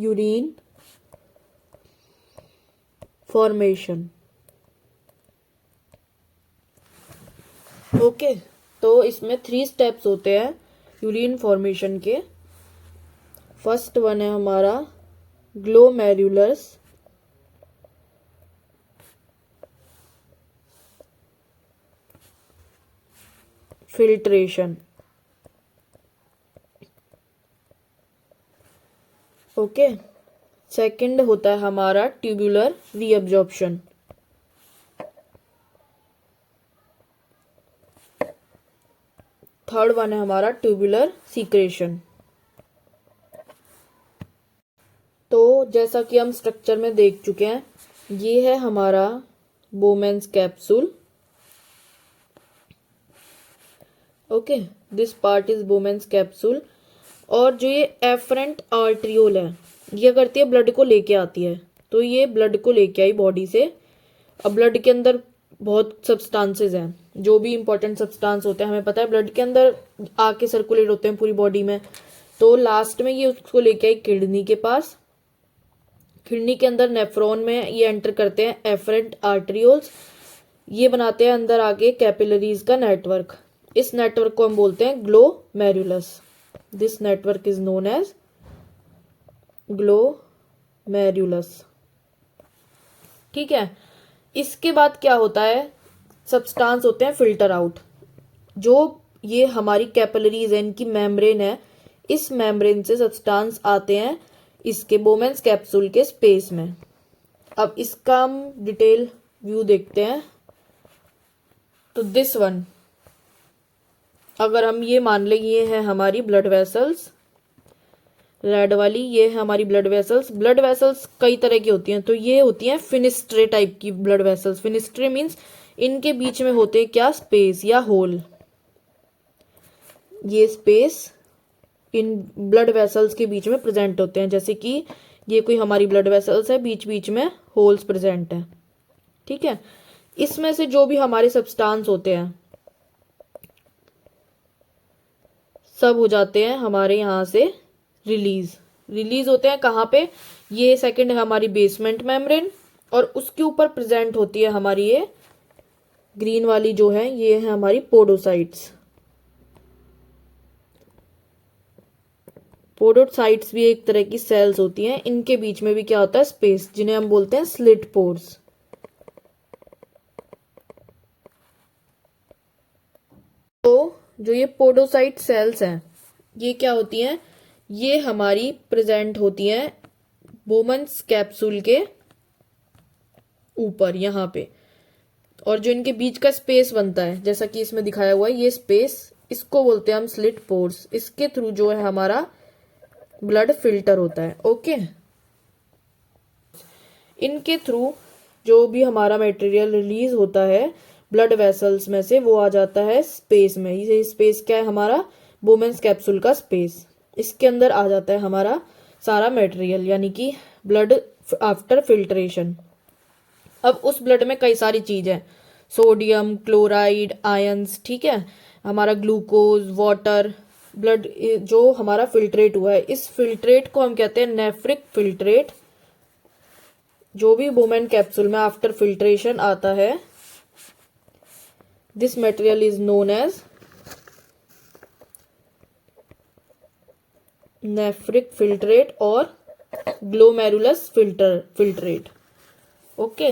Urine formation. Okay, तो इसमें 3 steps होते हैं यूरिन फॉर्मेशन के। फर्स्ट वन है हमारा ग्लोमेरुलस फिल्ट्रेशन। ओके, सेकंड होता है हमारा ट्यूबुलर रीअब्जॉर्प्शन। थर्ड वन है हमारा ट्यूबुलर सीक्रेशन। तो जैसा कि हम स्ट्रक्चर में देख चुके हैं, ये है हमारा Bowman's capsule. Okay, this part is Bowman's capsule. और जो ये एफरेंट आर्ट्रियोल है, ये करती है ब्लड को लेके आती है। तो ये ब्लड को लेके आई बॉडी से। अब ब्लड के अंदर बहुत सब्सटेंसेस हैं, जो भी इंपॉर्टेंट सब्सटेंस होते हैं हमें पता है ब्लड के अंदर आके सर्कुलेट होते हैं पूरी बॉडी में। तो लास्ट में ये उसको लेके आई किडनी के पास। किडनी के अंदर नेफ्रॉन में ये एंटर करते हैं एफरेंट आर्ट्रियोल्स। ये बनाते हैं अंदर आगे कैपिलरीज का नेटवर्क। इस नेटवर्क को हम बोलते हैं glomerulus. This network is known as glomerulus. ठीक है, इसके बाद क्या होता है, सब्सटेंस होते हैं फिल्टर आउट। जो ये हमारी कैपिलरीज है, इनकी मेम्ब्रेन है, इस मेम्ब्रेन से सब्सटेंस आते हैं इसके बोमेन्स कैप्सूल के स्पेस में। अब इसका हम डिटेल व्यू देखते हैं। तो दिस वन, अगर हम ये मान लें ये है हमारी ब्लड वेसल्स, रेड वाली ये है हमारी ब्लड वेसल्स। ब्लड वेसल्स कई तरह की होती हैं, तो ये होती हैं फिनिस्ट्रे टाइप की ब्लड वेसल्स। फिनिस्ट्रे मीन्स इनके बीच में होते क्या, स्पेस या होल। ये स्पेस इन ब्लड वेसल्स के बीच में प्रेजेंट होते हैं। जैसे कि ये कोई हमारी ब्लड वेसल्स है, बीच बीच में होल्स प्रेजेंट है। ठीक है, इसमें से जो भी हमारे सब्सटेंस होते हैं सब हो जाते हैं हमारे यहाँ से रिलीज होते हैं। कहाँ पे, ये सेकंड है हमारी बेसमेंट मेम्ब्रेन, और उसके ऊपर प्रेजेंट होती है हमारी ये ग्रीन वाली जो है, ये है हमारी पोडोसाइट्स। पोडोसाइट्स भी एक तरह की सेल्स होती हैं। इनके बीच में भी क्या होता है, स्पेस, जिन्हें हम बोलते हैं स्लिट पोर्स। तो जो ये पोडोसाइट सेल्स हैं, ये क्या होती हैं, ये हमारी प्रेजेंट होती हैं बोमेन्स कैप्सूल के ऊपर यहाँ पे। और जो इनके बीच का स्पेस बनता है, जैसा कि इसमें दिखाया हुआ है, ये स्पेस, इसको बोलते हैं हम स्लिट पोर्स। इसके थ्रू जो है हमारा ब्लड फिल्टर होता है। ओके, इनके थ्रू जो भी हमारा मटेरियल रिलीज होता है ब्लड वेसल्स में से, वो आ जाता है स्पेस में। ये स्पेस क्या है, हमारा बोमेन्स कैप्सूल का स्पेस। इसके अंदर आ जाता है हमारा सारा मटेरियल, यानी कि ब्लड आफ्टर फिल्ट्रेशन। अब उस ब्लड में कई सारी चीजें, सोडियम, क्लोराइड, आयंस, ठीक है, हमारा ग्लूकोज, वाटर, ब्लड जो हमारा फिल्ट्रेट हुआ है, इस फिल्ट्रेट को हम कहते हैं नेफ्रिक फिल्ट्रेट। जो भी बोमेन कैप्सूल में आफ्टर फिल्ट्रेशन आता है, this material is known as nephric filtrate और ग्लोमेरुलस फिल्ट्रेट। ओके,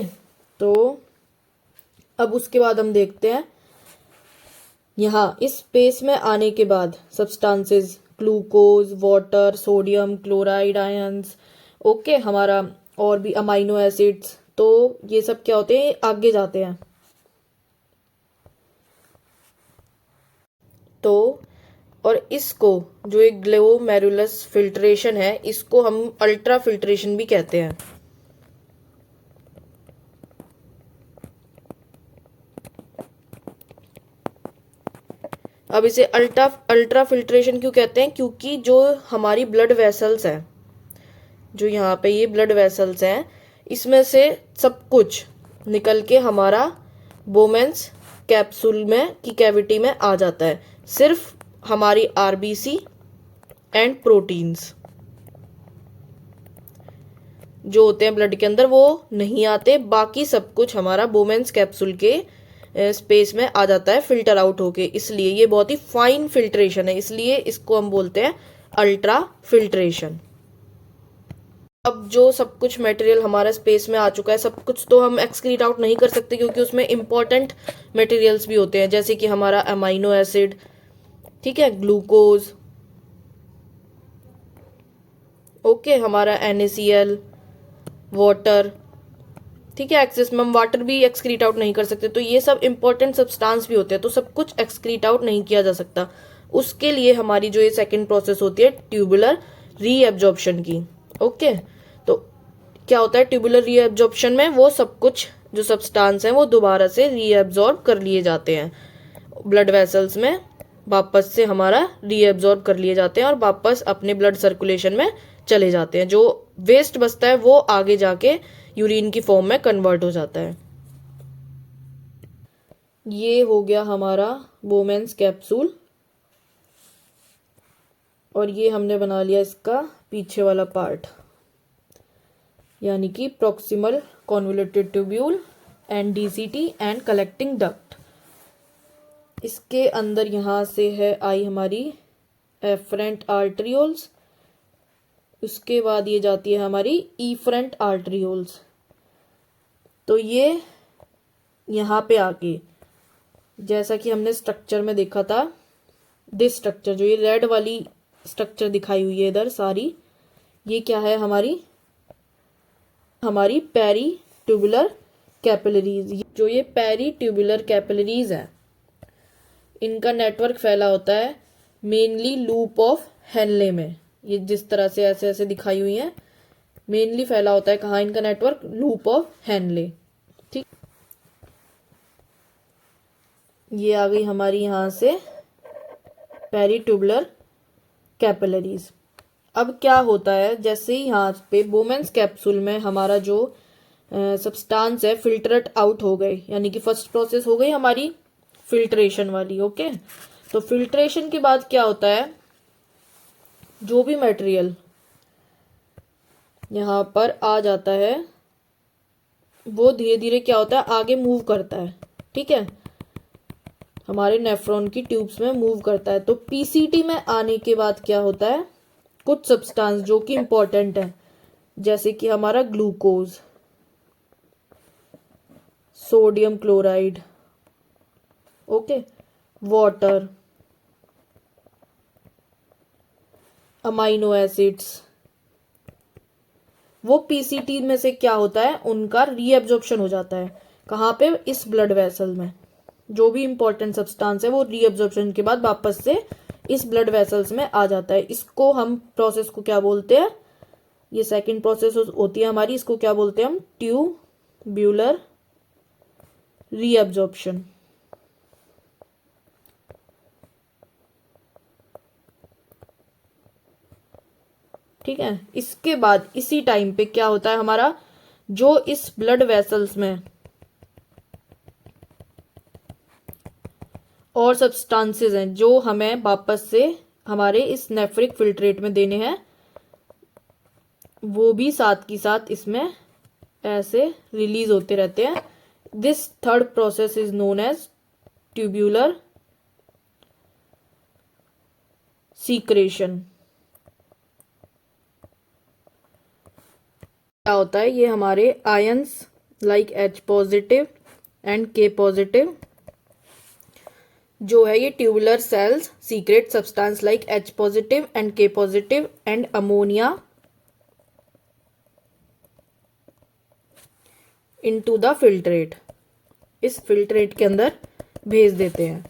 तो अब उसके बाद हम देखते हैं यहाँ इस स्पेस में आने के बाद substances, glucose, water, sodium, chloride, ions, okay, हमारा और भी अमाइनो एसिड्स, तो ये सब क्या होते हैं, आगे जाते हैं। तो और इसको जो एक ग्लोमेरुलस फिल्ट्रेशन है, इसको हम अल्ट्रा फिल्ट्रेशन भी कहते हैं। अब इसे अल्ट्रा फिल्ट्रेशन क्यों कहते हैं, क्योंकि जो हमारी ब्लड वेसल्स हैं, जो यहाँ पे ये ब्लड वेसल्स हैं, इसमें से सब कुछ निकल के हमारा बोमेन्स कैप्सूल में की कैविटी में आ जाता है। सिर्फ हमारी आरबीसी एंड प्रोटीन्स, जो होते हैं ब्लड के अंदर वो नहीं आते, बाकी सब कुछ हमारा बोमेंस कैप्सूल के स्पेस में आ जाता है फिल्टर आउट होके। इसलिए ये बहुत ही फाइन फिल्ट्रेशन है, इसलिए इसको हम बोलते हैं अल्ट्रा फिल्ट्रेशन। अब जो सब कुछ मटेरियल हमारा स्पेस में आ चुका है, सब कुछ तो हम एक्सक्रीट आउट नहीं कर सकते क्योंकि उसमें इंपॉर्टेंट मटेरियल्स भी होते हैं, जैसे कि हमारा अमाइनो एसिड, ठीक है, ग्लूकोज, ओके, हमारा NaCl, वाटर, ठीक है, एक्सेस में हम वाटर भी एक्सक्रीट आउट नहीं कर सकते। तो ये सब इंपॉर्टेंट सब्सटेंस भी होते हैं, तो सब कुछ एक्सक्रीट आउट नहीं किया जा सकता। उसके लिए हमारी जो ये सेकंड प्रोसेस होती है ट्यूबुलर रीएब्जॉर्प्शन की, ओके। तो क्या होता है ट्यूबुलर रीएब्जॉर्प्शन में, वो सब कुछ जो सब्सटेंस हैं वो दोबारा से रीएब्जॉर्ब कर लिए जाते हैं ब्लड वेसल्स में, वापस से हमारा रीएब्जॉर्ब कर लिए जाते हैं और वापस अपने ब्लड सर्कुलेशन में चले जाते हैं। जो वेस्ट बचता है वो आगे जाके यूरिन की फॉर्म में कन्वर्ट हो जाता है। ये हो गया हमारा बोमेंस कैप्सूल, और ये हमने बना लिया इसका पीछे वाला पार्ट, यानी कि proximal convoluted tubule and DCT and collecting duct. इसके अंदर यहाँ से है आई हमारी एफरेंट आर्टरियोल्स, उसके बाद ये जाती है हमारी इफरेंट आर्टरियोल्स। तो ये यहाँ पे आके, जैसा कि हमने स्ट्रक्चर में देखा था, दिस स्ट्रक्चर, जो ये रेड वाली स्ट्रक्चर दिखाई हुई है इधर सारी, ये क्या है हमारी पेरी ट्यूबुलर कैपिलरीज। जो ये पेरी ट्यूबुलर कैपिलरीज है, इनका नेटवर्क फैला होता है मेनली लूप ऑफ हेनले में। ये जिस तरह से ऐसे ऐसे दिखाई हुई है, मेनली फैला होता है कहाँ इनका नेटवर्क, लूप ऑफ हेनले, ठीक। ये आ गई हमारी यहाँ से पेरी ट्यूबुलर कैपिलरीज। अब क्या होता है, जैसे ही यहाँ पे बोमेंस कैप्सूल में हमारा जो सब्सटेंस है फिल्टरेट आउट हो गए, यानी कि फर्स्ट प्रोसेस हो गई हमारी फिल्ट्रेशन वाली, ओके। तो फिल्ट्रेशन के बाद क्या होता है, जो भी मटेरियल यहाँ पर आ जाता है वो धीरे धीरे क्या होता है आगे मूव करता है, ठीक है, हमारे नेफ्रॉन की ट्यूब्स में मूव करता है। तो PCT में आने के बाद क्या होता है, कुछ सब्सटेंस जो कि इंपॉर्टेंट है, जैसे कि हमारा glucose, sodium chloride, okay, water, amino acids, वो PCT में से क्या होता है, उनका रीएब्जॉर्प्शन हो जाता है कहाँ पे, इस ब्लड वेसल में। जो भी इंपॉर्टेंट सब्सटेंस है वो रीएब्जॉर्प्शन के बाद वापस से इस ब्लड वेसल्स में आ जाता है। इसको हम प्रोसेस को क्या बोलते हैं, ये सेकंड प्रोसेस होती है हमारी, इसको क्या बोलते हैं हम, ट्यूब्यूलर रीएब्जॉर्प्शन। ठीक है, इसके बाद इसी टाइम पे क्या होता है हमारा, जो इस ब्लड वेसल्स में और सब्सटेंसेस हैं जो हमें वापस से हमारे इस नेफ्रिक फिल्ट्रेट में देने हैं, वो भी साथ की साथ इसमें ऐसे रिलीज होते रहते हैं। This third process is known as tubular secretion. क्या होता है, ये हमारे ions like H positive and K positive जो है, ये tubular cells secrete substance like H positive and K positive and ammonia into the filtrate, इस फिल्ट्रेट के अंदर भेज देते हैं,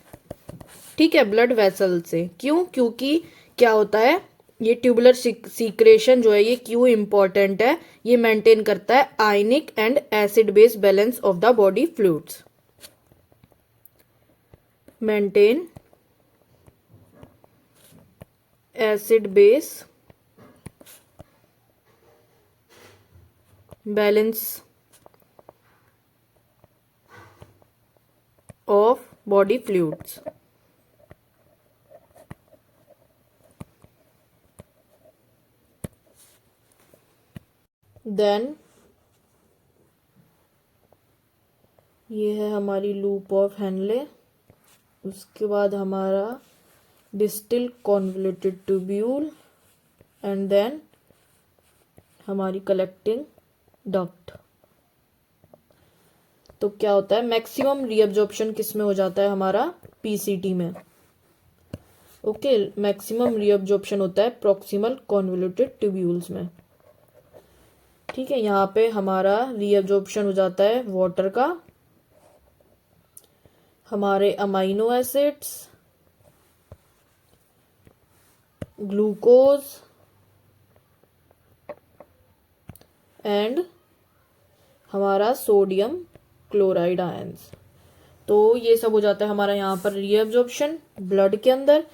ठीक है, ब्लड वेसल से। क्यों, क्योंकि क्या होता है, ये ट्यूबुलर सीक्रेशन जो है ये क्यों इंपॉर्टेंट है, ये मेंटेन करता है ionic and acid base balance of the body fluids, maintain acid base balance of body fluids. Then ये है हमारी लूप ऑफ हेनले। उसके बाद हमारा distal convoluted tubule and then हमारी कलेक्टिंग डक्ट। तो क्या होता है, मैक्सिमम रीअब्जॉर्प्शन किस में हो जाता है हमारा, पीसीटी में। ओके, मैक्सिमम रीअब्जॉर्प्शन होता है प्रॉक्सिमल कॉन्वोल्यूटेड ट्यूब्यूल्स में। ठीक है, यहाँ पे हमारा रीअब्जॉर्प्शन हो जाता है वाटर का, हमारे अमाइनो एसिड्स, ग्लूकोज एंड हमारा सोडियम क्लोराइड आयंस। तो ये सब हो जाता है हमारा यहाँ पर रीअब्जॉर्प्शन ब्लड के अंदर।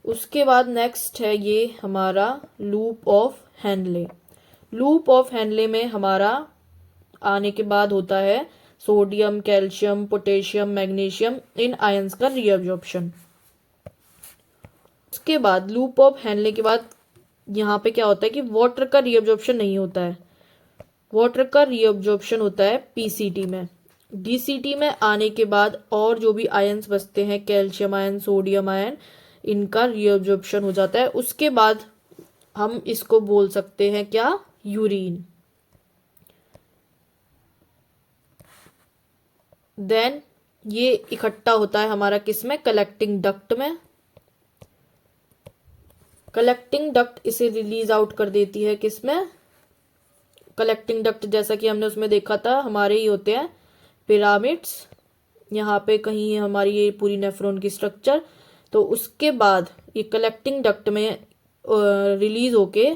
उसके बाद नेक्स्ट है ये हमारा loop of Henley. Loop of Henley में हमारा आने के बाद होता है sodium, calcium, potassium, magnesium in ions का रीअब्जॉर्प्शन। उसके बाद लूप ऑफ हेनले के बाद यहाँ पे क्या होता है कि वाटर का रीअब्जॉर्प्शन नहीं होता है। वाटर का रीअब्जॉर्प्शन होता है पीसीटी में। डीसीटी में आने के बाद और जो भी आयंस बचते हैं, कैल्शियम आयन, सोडियम आयन, इनका रीअब्जॉर्प्शन हो जाता है। उसके बाद हम इसको बोल सकते हैं क्या, यूरिन। देन ये इकट्ठा होता है हमारा किसमें, कलेक्टिंग डक्ट में। कलेक्टिंग डक्ट इसे रिलीज आउट कर देती है किसमें, कलेक्टिंग डक्ट जैसा कि हमने उसमें देखा था हमारे ही होते हैं पिरामिड्स। यहाँ पे कहीं है हमारी ये पूरी नेफ्रॉन की स्ट्रक्चर। तो उसके बाद ये कलेक्टिंग डक्ट में रिलीज होके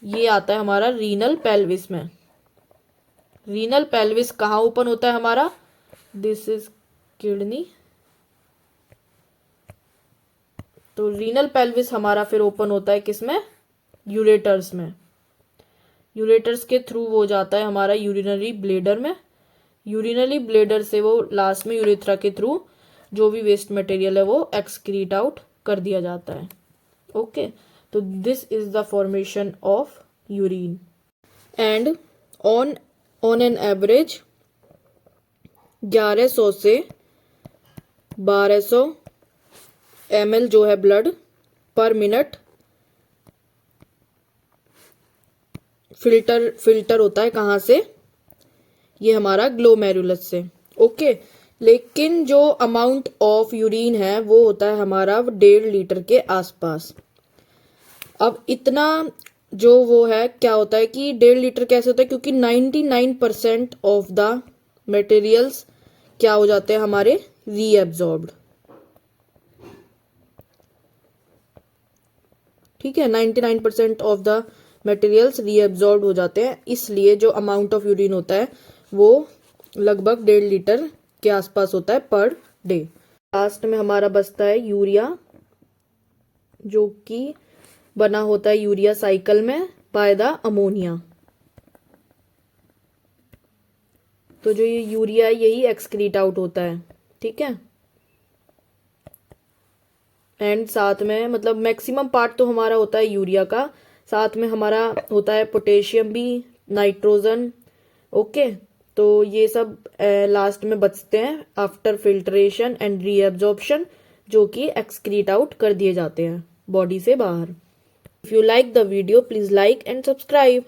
ये आता है हमारा रीनल पेल्विस में। रीनल पेल्विस कहाँ ओपन होता है हमारा, दिस इज किडनी। तो रीनल पेल्विस हमारा फिर ओपन होता है किसमें, यूरेटर्स में। यूरेटर्स के थ्रू वो जाता है हमारा यूरिनरी ब्लेडर में। यूरिनरी ब्लेडर से वो लास्ट में यूरेथ्रा के थ्रू जो भी वेस्ट मटेरियल है वो एक्सक्रीट आउट कर दिया जाता है। ओके, तो this is the formation of urine and on an average 1100 से 1200 ml जो है ब्लड पर मिनट फिल्टर होता है कहाँ से, ये हमारा ग्लोमेरुलस से। ओके, लेकिन जो अमाउंट ऑफ यूरिन है वो होता है हमारा 1.5 लीटर के आसपास। अब इतना जो वो है क्या होता है कि 1.5 लीटर कैसे होता है, क्योंकि 99% ऑफ द मटेरियल्स क्या हो जाते हैं हमारे, रीएब्जॉर्ब्ड। ठीक है, 99% ऑफ द मटेरियल्स रीएब्जॉर्ब हो जाते हैं, इसलिए जो अमाउंट ऑफ यूरिन होता है वो लगभग 1.5 लीटर के आसपास होता है पर डे। लास्ट में हमारा बचता है यूरिया, जो कि बना होता है यूरिया साइकिल में बाय द अमोनिया। तो जो ये यूरिया है यही एक्सक्रीट आउट होता है। ठीक है, एंड साथ में मतलब मैक्सिमम पार्ट तो हमारा होता है यूरिया का, साथ में हमारा होता है पोटेशियम भी, नाइट्रोजन। ओके, तो ये सब लास्ट में बचते हैं आफ्टर फिल्ट्रेशन एंड रीअब्जॉर्प्शन, जो कि एक्सक्रीट आउट कर दिए जाते हैं बॉडी से बाहर। If you like the video please like and subscribe.